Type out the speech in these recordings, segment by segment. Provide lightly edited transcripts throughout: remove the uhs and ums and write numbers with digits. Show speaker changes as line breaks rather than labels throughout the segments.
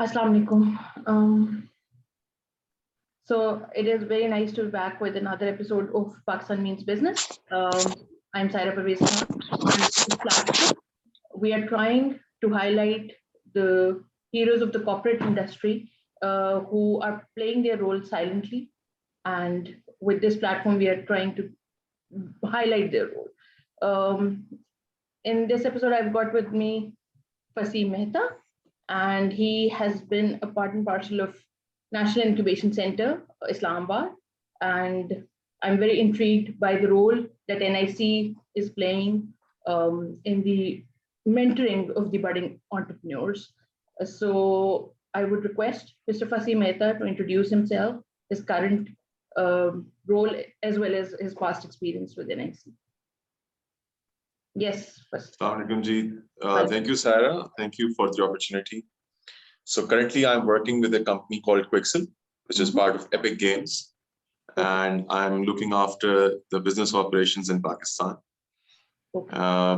Assalamu alaikum. So it is very nice to be back with another episode of Pakistan Means Business. I'm Saira Parvez Khan. On this platform, we are trying to highlight the heroes of the corporate industry who are playing their role silently. And with this platform, we are trying to highlight their role. In this episode, I've got with me Fasim Mehta, and he has been a part and parcel of National Incubation Center, Islamabad. And I'm very intrigued by the role that NIC is playing in the mentoring of the budding entrepreneurs. So I would request Mr. Fasim Mehta to introduce himself, his current role, as well as his past experience with NIC. Yes.
Assalamu alaikum ji. Thank you, Sarah. Thank you for the opportunity. So currently I'm working with a company called Quixel, which is part of Epic Games. And I'm looking after the business operations in Pakistan.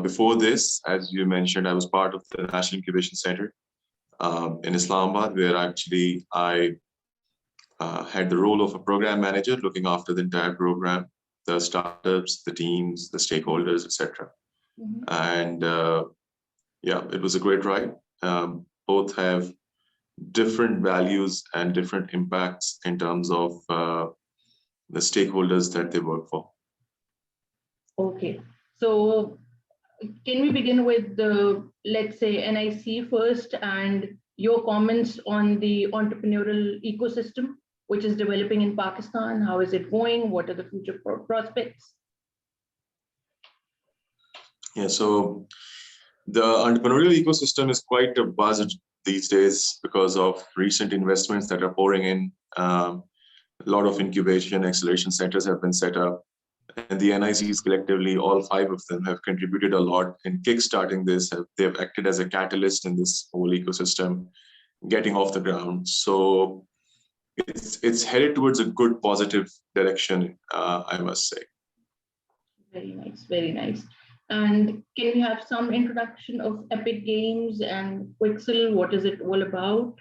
Before this, as you mentioned, I was part of the National Incubation Center in Islamabad, where actually I had the role of a program manager looking after the entire program, the startups, the teams, the stakeholders, etc. And yeah, it was a great ride. Both have different values and different impacts in terms of the stakeholders that they work for.
Okay, so can we begin with the, let's say, NIC first and your comments on the entrepreneurial ecosystem, which is developing in Pakistan? How is it going? What are the future prospects?
Yeah, so the entrepreneurial ecosystem is quite a buzz these days because of recent investments that are pouring in. A lot of incubation acceleration centers have been set up, and the NICs collectively, all 5 of them, have contributed a lot in kickstarting this. They've acted as a catalyst in this whole ecosystem, getting off the ground. So it's headed towards a good, positive direction, I must say.
Very nice, very nice. And can you have some introduction of Epic Games and Quixel? What is it all about?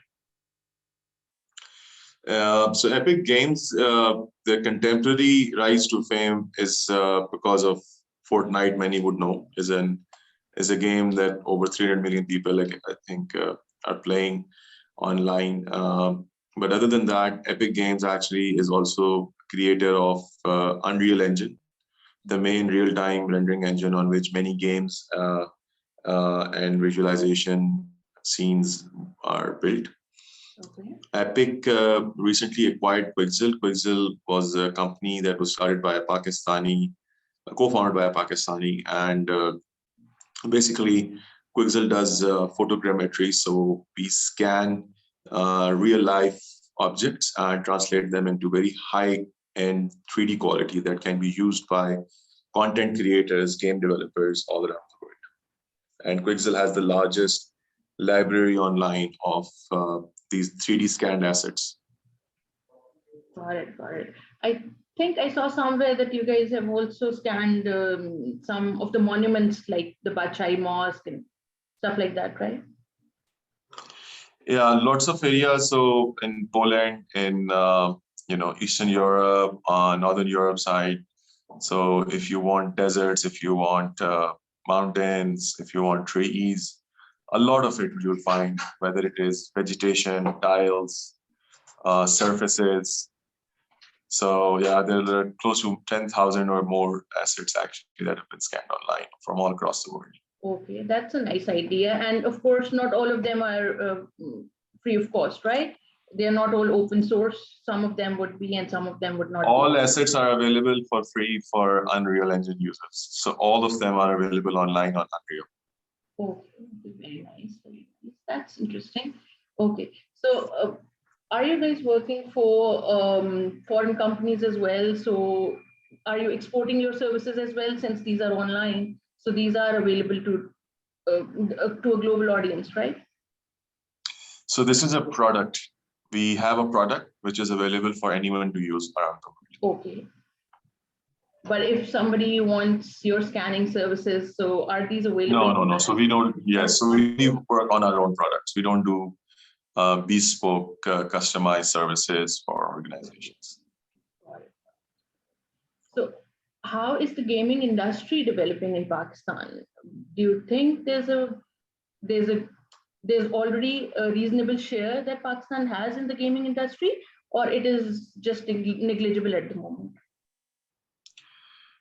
So Epic Games, the contemporary rise to fame is because of Fortnite. Many would know is a game that over 300 million people, I think, are playing online. But other than that, Epic Games actually is also creator of Unreal Engine, the main real-time rendering engine on which many games and visualization scenes are built. Okay. Epic recently acquired Quixel. Quixel was a company that was started by a Pakistani, co-founded by a Pakistani, and basically Quixel does photogrammetry. So we scan real-life objects and translate them into very high-end 3D quality that can be used by content creators, game developers all around the world. And Quixel has the largest library online of these 3D scanned assets.
Got it, got it. I think I saw somewhere that you guys have also scanned some of the monuments like the Bachai Mosque and stuff like that, right?
Yeah, lots of areas. So in Poland, in Eastern Europe, Northern Europe side. So if you want deserts, if you want mountains, if you want trees, a lot of it you'll find, whether it is vegetation, tiles, surfaces. So yeah, there are close to 10,000 or more assets actually that have been scanned online from all across the world.
Okay, that's a nice idea. And of course, not all of them are free of cost, right? They are not all open source. Some of them would be and some of them would not.
All assets are available for free for Unreal Engine users. So all of them are available online on Unreal.
Okay, very nice, very nice. That's interesting. Okay, so are you guys working for foreign companies as well? So are you exporting your services as well, since these are online? So these are available to a global audience, right?
So this is a product. We have a product which is available for anyone to use around the world.
Okay. But if somebody wants your scanning services, so are these available?
No. So we don't. Yes. So we work on our own products. We don't do bespoke, customized services for organizations.
So how is the gaming industry developing in Pakistan? Do you think there's already a reasonable share that Pakistan has in the gaming industry, or it is just negligible at the moment?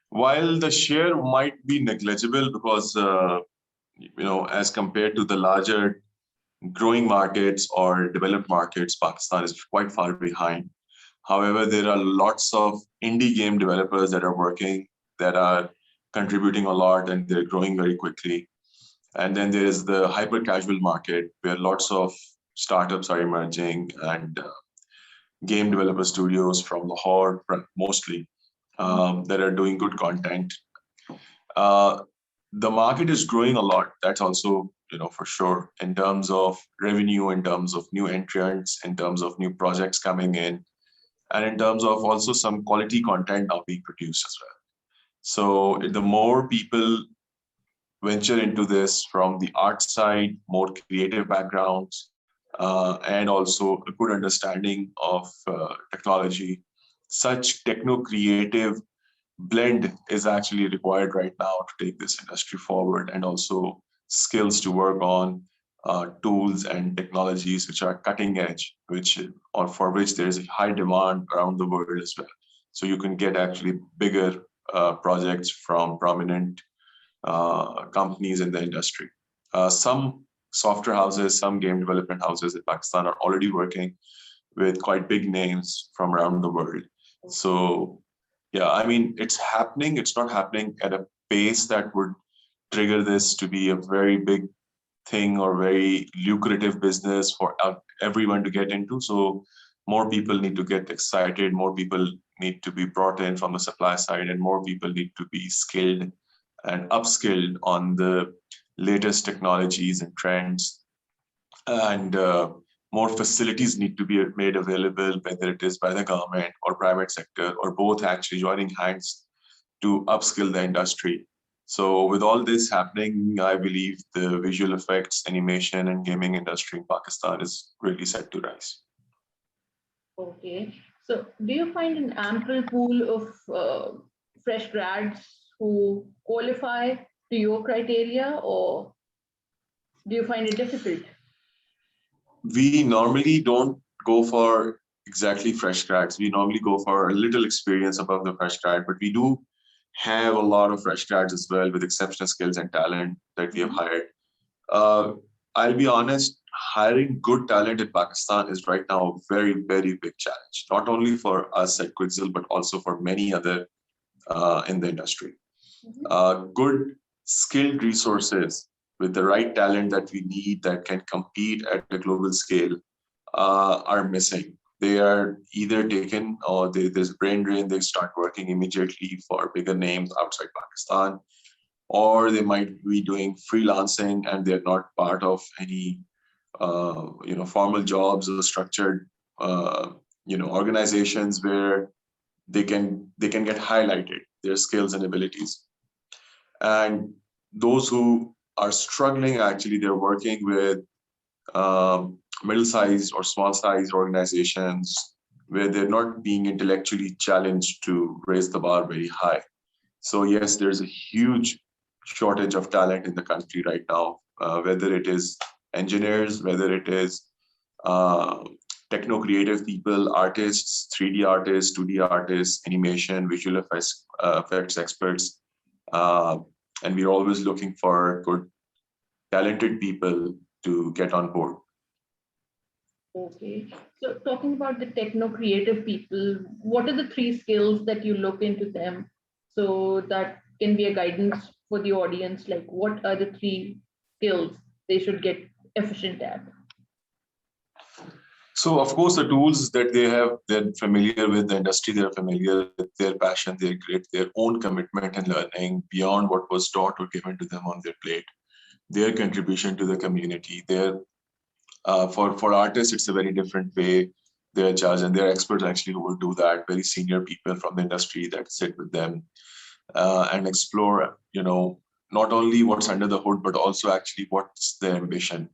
While the share might be negligible because, as compared to the larger growing markets or developed markets, Pakistan is quite far behind. However, there are lots of indie game developers that are working, that are contributing a lot, and they're growing very quickly. And then there is the hyper casual market where lots of startups are emerging, and game developer studios from Lahore mostly that are doing good content. The market is growing a lot. That's also, for sure, in terms of revenue, in terms of new entrants, in terms of new projects coming in, and in terms of also some quality content now being produced as well. So the more people venture into this from the art side, more creative backgrounds, and also a good understanding of technology, such techno-creative blend is actually required right now to take this industry forward, and also skills to work on tools and technologies which are cutting edge, or for which there is a high demand around the world as well. So you can get actually bigger projects from prominent companies in the industry. Some software houses, some game development houses in Pakistan are already working with quite big names from around the world. So yeah, I mean, it's happening. It's not happening at a pace that would trigger this to be a very big thing or very lucrative business for everyone to get into. So more people need to get excited, more people need to be brought in from the supply side, and more people need to be skilled and upskilled on the latest technologies and trends. And more facilities need to be made available, whether it is by the government or private sector, or both actually joining hands to upskill the industry. So with all this happening, I believe the visual effects, animation, and gaming industry in Pakistan is really set to rise.
Okay. So do you find an ample pool of fresh grads who qualify to your criteria, or do you find it difficult?
We normally don't go for exactly fresh grads. We normally go for a little experience above the fresh grad, but we do have a lot of fresh grads as well with exceptional skills and talent that we have hired. I'll be honest, hiring good talent in Pakistan is right now a very, very big challenge, not only for us at Quixel, but also for many other in the industry. Good skilled resources with the right talent that we need that can compete at a global scale are missing. They are either taken, or there's brain drain, they start working immediately for bigger names outside Pakistan, or they might be doing freelancing and they're not part of any formal jobs or structured organizations where they can get highlighted their skills and abilities. And those who are struggling, actually, they're working with middle-sized or small-sized organizations where they're not being intellectually challenged to raise the bar very high. So yes, there's a huge shortage of talent in the country right now, whether it is engineers, whether it is techno-creative people, artists, 3D artists, 2D artists, animation, visual effects experts. And we're always looking for good, talented people to get on board.
Okay. So talking about the techno-creative people, what are the 3 skills that you look into them, so that can be a guidance for the audience? Like, what are the 3 skills they should get efficient at?
So of course, the tools that they're familiar with the industry, they're familiar with their passion, their grit, their own commitment and learning beyond what was taught or given to them on their plate, their contribution to the community. For artists, it's a very different way they're judged, and they're experts actually who will do that, very senior people from the industry that sit with them and explore, not only what's under the hood, but also actually what's their ambition.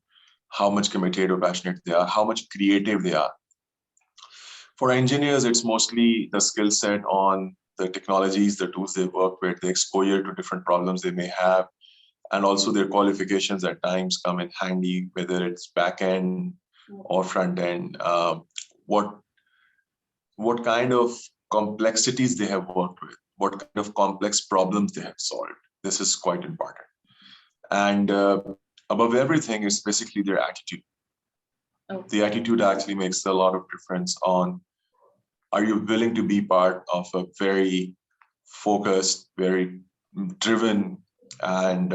how much committed or passionate they are, how much creative they are. For engineers, it's mostly the skill set on the technologies, the tools they work with, the exposure to different problems they may have, and also their qualifications at times come in handy, whether it's back end or front end. What kind of complexities they have worked with, what kind of complex problems they have solved. This is quite important. And above everything is basically their attitude. The attitude actually makes a lot of difference on, are you willing to be part of a very focused, very driven, and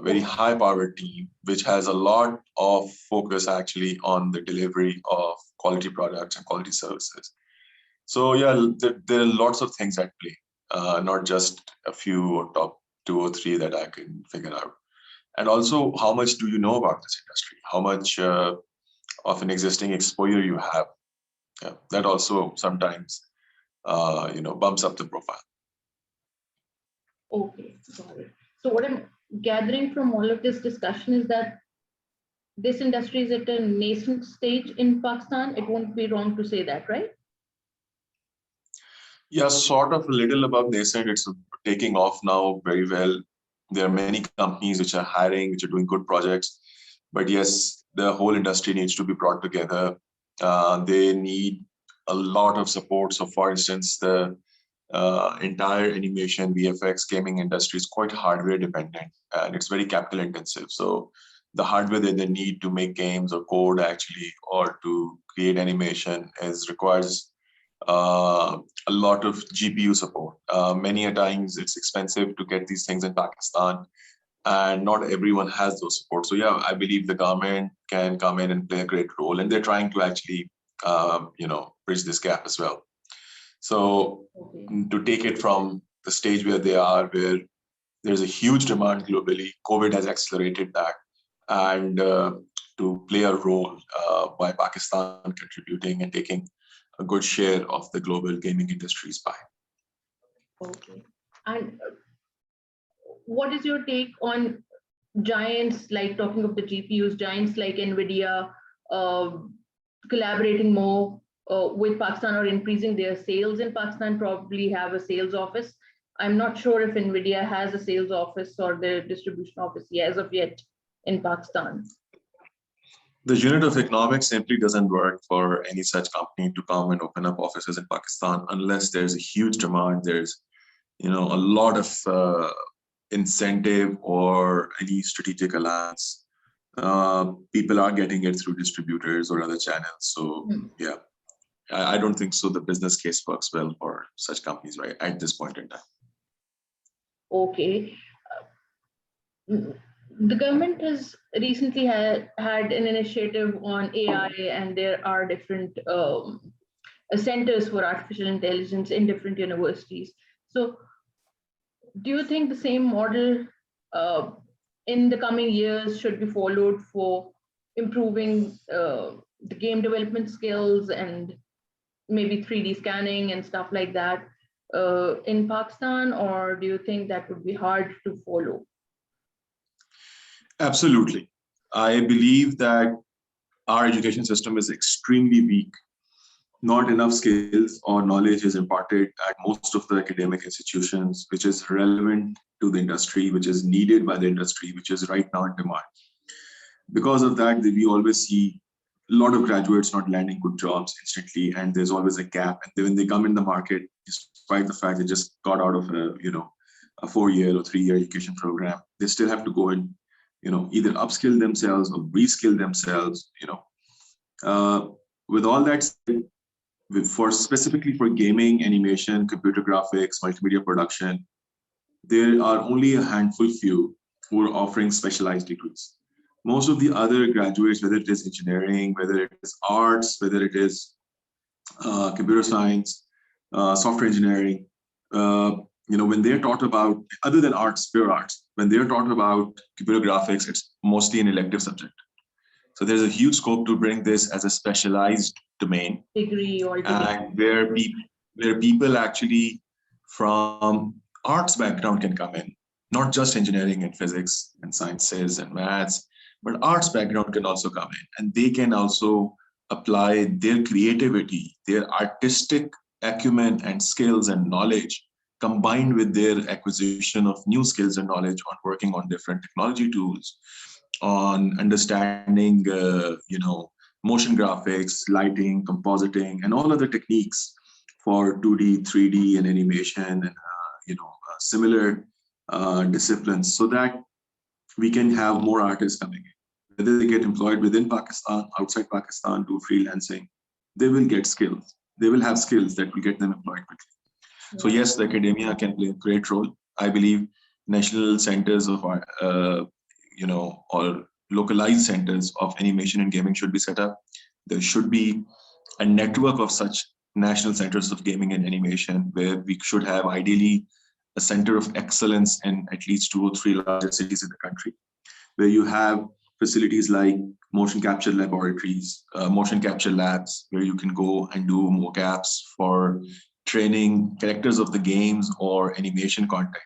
very high-powered team, which has a lot of focus actually on the delivery of quality products and quality services. So yeah, there are lots of things at play, not just a few or top 2 or 3 that I can figure out. And also, how much do you know about this industry? How much of an existing exposure you have? Yeah, that also sometimes bumps up the profile.
Okay, got it. So what I'm gathering from all of this discussion is that this industry is at a nascent stage in Pakistan. It won't be wrong to say that, right?
Yeah, sort of a little above nascent. It's taking off now very well. There are many companies which are hiring, which are doing good projects. But yes, the whole industry needs to be brought together. They need a lot of support. So for instance, the entire animation, VFX, gaming industry is quite hardware dependent, and it's very capital intensive. So the hardware that they need to make games or code actually, or to create animation requires a lot of GPU support. Many a times it's expensive to get these things in Pakistan, and not everyone has those support. So yeah, I believe the government can come in and play a great role, and they're trying to actually bridge this gap as well. So to take it from the stage where they are, where there's a huge demand globally, COVID has accelerated that, and to play a role by Pakistan contributing and taking a good share of the global gaming industry's pie.
Okay. And what is your take on giants, like talking of the GPUs, giants like NVIDIA, collaborating more with Pakistan or increasing their sales in Pakistan, probably have a sales office? I'm not sure if NVIDIA has a sales office or their distribution office as of yet in Pakistan.
The unit of economics simply doesn't work for any such company to come and open up offices in Pakistan unless there's a huge demand. There's, a lot of incentive or any strategic alliance. People are getting it through distributors or other channels. So yeah, I don't think so. The business case works well for such companies right at this point in time.
Okay. The government has recently had an initiative on AI, and there are different centers for artificial intelligence in different universities. So do you think the same model in the coming years should be followed for improving the game development skills and maybe 3D scanning and stuff like that in Pakistan, or do you think that would be hard to follow?
Absolutely. I believe that our education system is extremely weak. Not enough skills or knowledge is imparted at most of the academic institutions, which is relevant to the industry, which is needed by the industry, which is right now in demand. Because of that, we always see a lot of graduates not landing good jobs instantly, and there's always a gap. And when they come in the market, despite the fact they just got out of a 4-year or 3-year education program, they still have to go and either upskill themselves or reskill themselves. With all that said, specifically for gaming, animation, computer graphics, multimedia production, there are only a handful few who are offering specialized degrees. Most of the other graduates, whether it is engineering, whether it is arts, whether it is computer science, software engineering, when they're taught about, other than arts, pure arts, when they're taught about computer graphics, it's mostly an elective subject. So there's a huge scope to bring this as a specialized domain,
degree, or
and where people actually from arts background can come in, not just engineering and physics and sciences and maths, but arts background can also come in, and they can also apply their creativity, their artistic acumen and skills and knowledge, combined with their acquisition of new skills and knowledge on working on different technology tools, on understanding, motion graphics, lighting, compositing, and all other techniques for 2D, 3D, and animation, and similar disciplines, so that we can have more artists coming in. Whether they get employed within Pakistan, outside Pakistan, do freelancing, they will get skills. They will have skills that will get them employed quickly. So yes, the academia can play a great role. I believe national centers of or localized centers of animation and gaming should be set up. There should be a network of such national centers of gaming and animation, where we should have ideally a center of excellence in at least 2 or 3 larger cities in the country, where you have facilities like motion capture laboratories, motion capture labs, where you can go and do mockups for training characters of the games or animation content,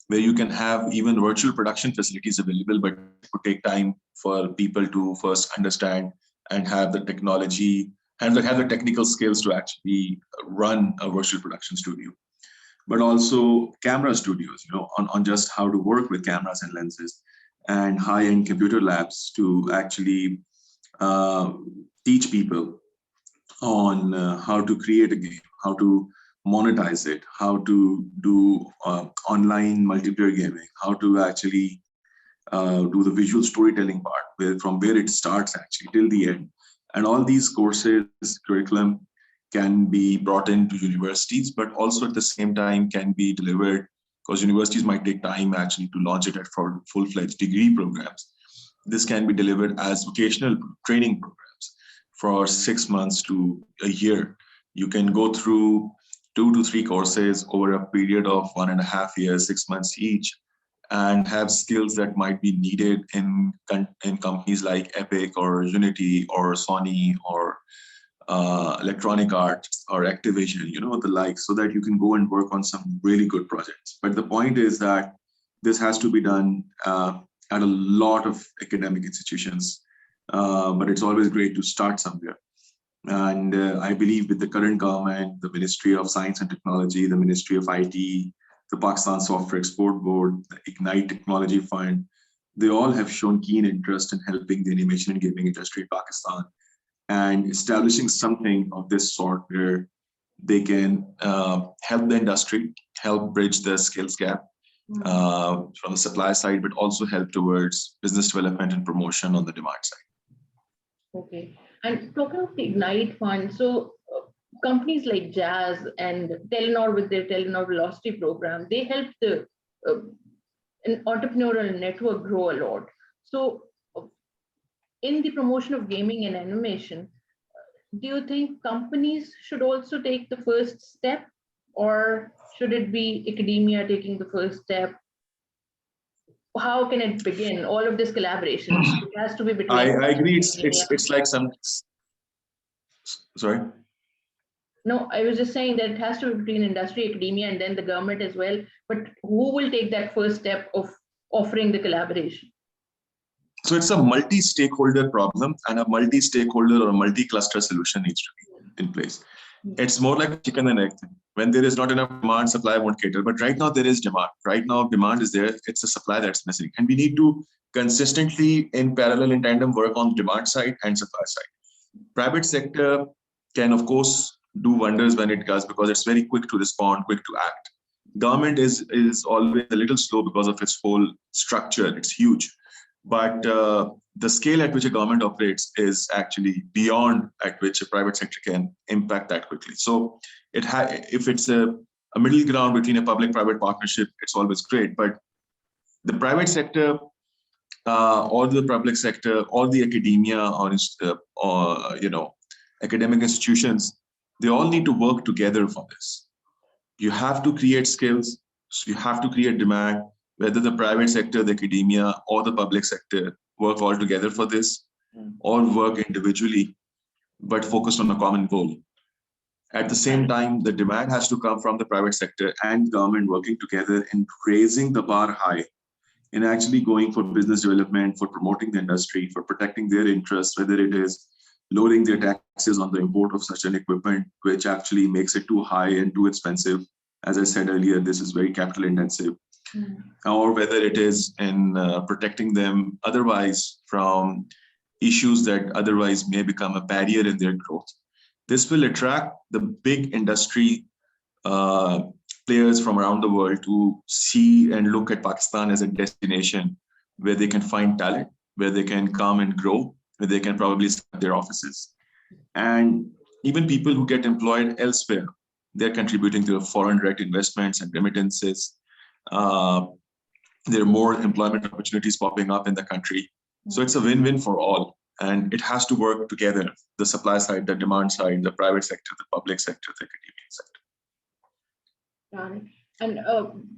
where you can have even virtual production facilities available, but it would take time for people to first understand and have the technology and have the technical skills to actually run a virtual production studio. But also camera studios, on just how to work with cameras and lenses, and high-end computer labs to actually teach people on how to create a game, how to monetize it, how to do online multiplayer gaming, how to actually do the visual storytelling part, from where it starts actually till the end. And all these courses, curriculum can be brought into universities, but also at the same time can be delivered, because universities might take time actually to launch it for full-fledged degree programs. This can be delivered as vocational training programs for 6 months to a year. You can go through 2 to 3 courses over a period of 1.5 years, 6 months each, and have skills that might be needed in companies like Epic or Unity or Sony or Electronic Arts or Activision, the like, so that you can go and work on some really good projects. But the point is that this has to be done at a lot of academic institutions, but it's always great to start somewhere. And I believe with the current government, the Ministry of Science and Technology, the Ministry of IT, the Pakistan Software Export Board, the Ignite Technology Fund, they all have shown keen interest in helping the animation and gaming industry in Pakistan, and establishing something of this sort where they can help the industry, help bridge the skills gap from the supply side, but also help towards business development and promotion on the demand side.
Okay. And talking of the Ignite Fund, so companies like Jazz and Telenor with their Telenor Velocity program, they help the an entrepreneurial network grow a lot. So in the promotion of gaming and animation, do you think companies should also take the first step, or should it be academia taking the first step? How can it begin? All of this collaboration, it has to be between.
I agree. It's like some. Sorry.
No, I was just saying that it has to be between industry, academia, and then the government as well. But who will take that first step of offering the collaboration?
So it's a multi-stakeholder problem, and a multi-stakeholder or a multi-cluster solution needs to be in place. It's more like a chicken and egg thing. When there is not enough demand, supply won't cater. But right now there is demand. Right now demand is there. It's a supply that's missing. And we need to consistently, in parallel, in tandem, work on the demand side and supply side. Private sector can, of course, do wonders when it does, because it's very quick to respond, quick to act. Government is always a little slow because of its whole structure. It's huge. But the scale at which a government operates is actually beyond at which a private sector can impact that quickly. So if it's a middle ground between a public-private partnership, it's always great. But the private sector or the public sector or the academia or academic institutions, they all need to work together for this. You have to create skills, so you have to create demand, whether the private sector, the academia, or the public sector work all together for this, or work individually, but focused on a common goal. At the same time, the demand has to come from the private sector and government working together in raising the bar high in actually going for business development, for promoting the industry, for protecting their interests, whether it is lowering their taxes on the import of such an equipment, which actually makes it too high and too expensive. As I said earlier, this is very capital intensive. Or whether it is in protecting them otherwise from issues that otherwise may become a barrier in their growth. This will attract the big industry players from around the world to see and look at Pakistan as a destination where they can find talent, where they can come and grow, where they can probably start their offices. And even people who get employed elsewhere, they're contributing to foreign direct investments and remittances. There are more employment opportunities popping up in the country. So it's a win-win for all. And it has to work together, the supply side, the demand side, the private sector, the public sector, the academic sector.
Got it. And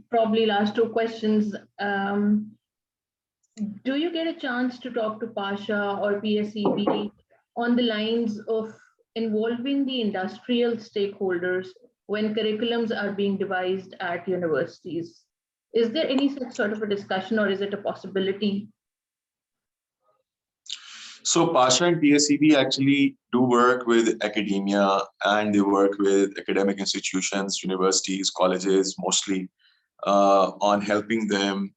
probably last two questions. Do you get a chance to talk to Pasha or PSEB on the lines of involving the industrial stakeholders when curriculums are being devised at universities? Is there any such sort of a discussion, or is it a possibility?
So Pasha and PSEB actually do work with academia, and they work with academic institutions, universities, colleges, mostly on helping them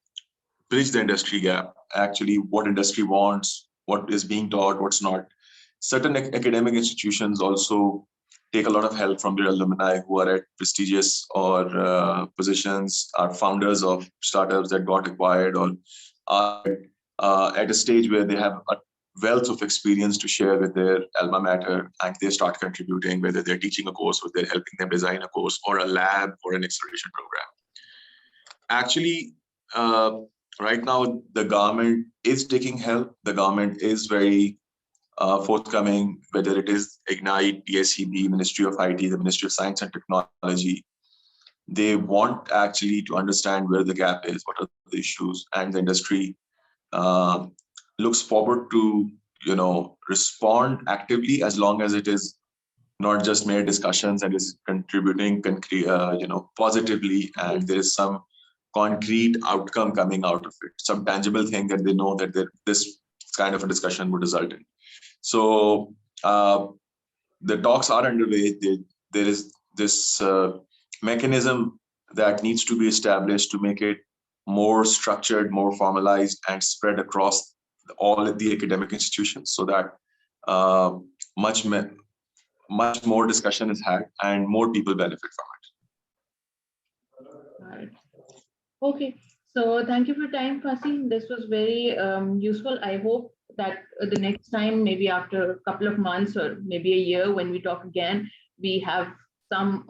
bridge the industry gap. Actually, what industry wants, what is being taught, what's not. Certain academic institutions also take a lot of help from their alumni who are at prestigious or positions, are founders of startups that got acquired, or are at a stage where they have a wealth of experience to share with their alma mater, and they start contributing, whether they're teaching a course or they're helping them design a course or a lab or an acceleration program. Actually, right now, the government is taking help. The government is very forthcoming, whether it is Ignite, PSEB, Ministry of IT, the Ministry of Science and Technology. They want actually to understand where the gap is, what are the issues, and the industry looks forward to, respond actively, as long as it is not just mere discussions and is contributing, positively, and there is some concrete outcome coming out of it, some tangible thing that they know that this kind of a discussion would result in. So the talks are underway. There is this mechanism that needs to be established to make it more structured, more formalized, and spread across all of the academic institutions, so that much more discussion is had and more people benefit from it.
Right. Okay, so thank you for your time, Fasi. This was very useful. I hope that the next time, maybe after a couple of months or maybe a year, when we talk again, we have some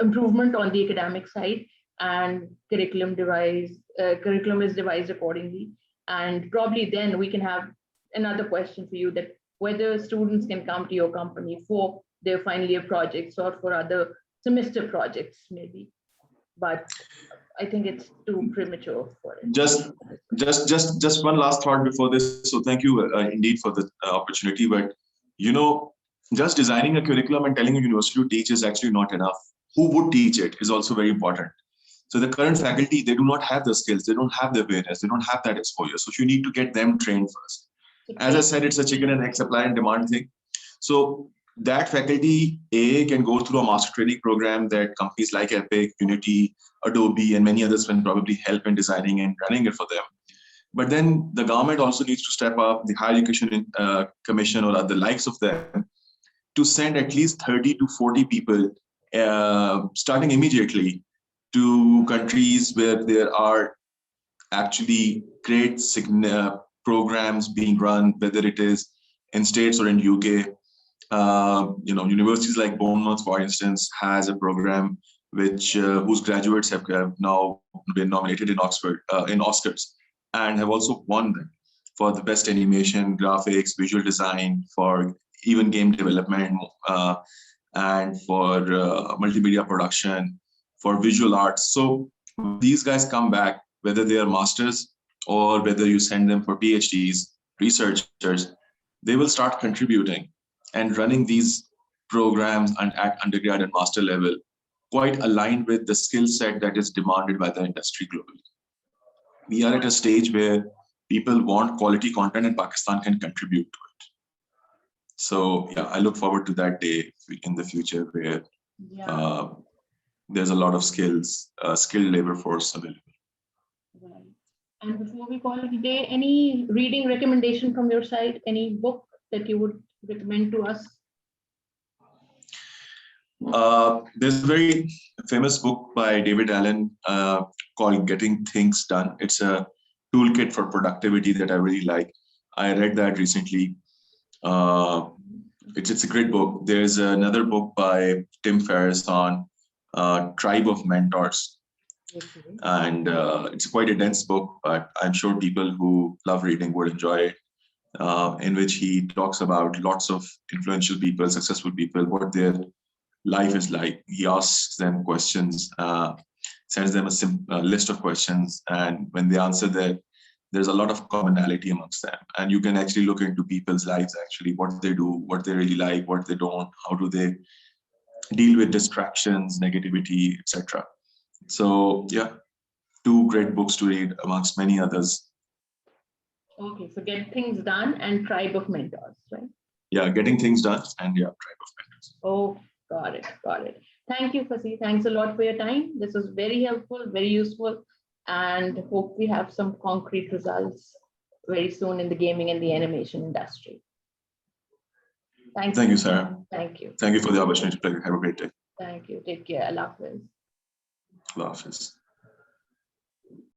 improvement on the academic side, and curriculum is devised accordingly. And probably then we can have another question for you, that whether students can come to your company for their final year projects or for other semester projects, maybe. But I think it's too premature for it.
Just one last thought before this. So thank you indeed for the opportunity. But just designing a curriculum and telling a university to teach is actually not enough. Who would teach it is also very important. So the current faculty, they do not have the skills, they don't have the awareness, they don't have that exposure. So you need to get them trained first. As I said, it's a chicken and egg supply and demand thing. So that faculty, can go through a master training program that companies like Epic, Unity, Adobe, and many others can probably help in designing and running it for them. But then the government also needs to step up, the Higher Education Commission or the likes of them, to send at least 30 to 40 people, starting immediately, to countries where there are actually great programs being run, whether it is in States or in UK. Universities like Bournemouth, for instance, has a program whose graduates have now been nominated in Oscars, and have also won them for the best animation, graphics, visual design, for even game development, and for multimedia production, for visual arts. So these guys come back, whether they are masters or whether you send them for PhDs, researchers, they will start contributing and running these programs and at undergrad and master level, quite aligned with the skill set that is demanded by the industry globally. we are at a stage where people want quality content and Pakistan can contribute to it. So yeah, I look forward to that day in the future where there's a lot of skilled labor force available.
Right. And before we call it a day, any reading recommendation from your side? Any book that you would recommend to us?
There's a very famous book by David Allen called Getting Things Done. It's a toolkit for productivity that I really like. I read that recently. It's a great book. There's another book by Tim Ferriss on Tribe of Mentors.
Okay.
And it's quite a dense book, but I'm sure people who love reading would enjoy it, in which he talks about lots of influential people, successful people, what their life is like. He asks them questions, sends them a list of questions, and when they answer that, there's a lot of commonality amongst them. And you can actually look into people's lives, actually, what they do, what they really like, what they don't, how do they deal with distractions, negativity, etc. So yeah, two great books to read amongst many others.
Okay, so Get Things Done and Tribe of Mentors, right?
Yeah, Getting Things Done and yeah, Tribe of Mentors.
Oh, got it, got it. Thank you, Fasi. Thanks a lot for your time. This was very helpful, very useful, and hope we have some concrete results very soon in the gaming and the animation industry. Thank
you, Sarah.
Thank you.
Thank you for the opportunity to play. Have a great day.
Thank you. Take care. Allah Hafiz.
Allah Hafiz.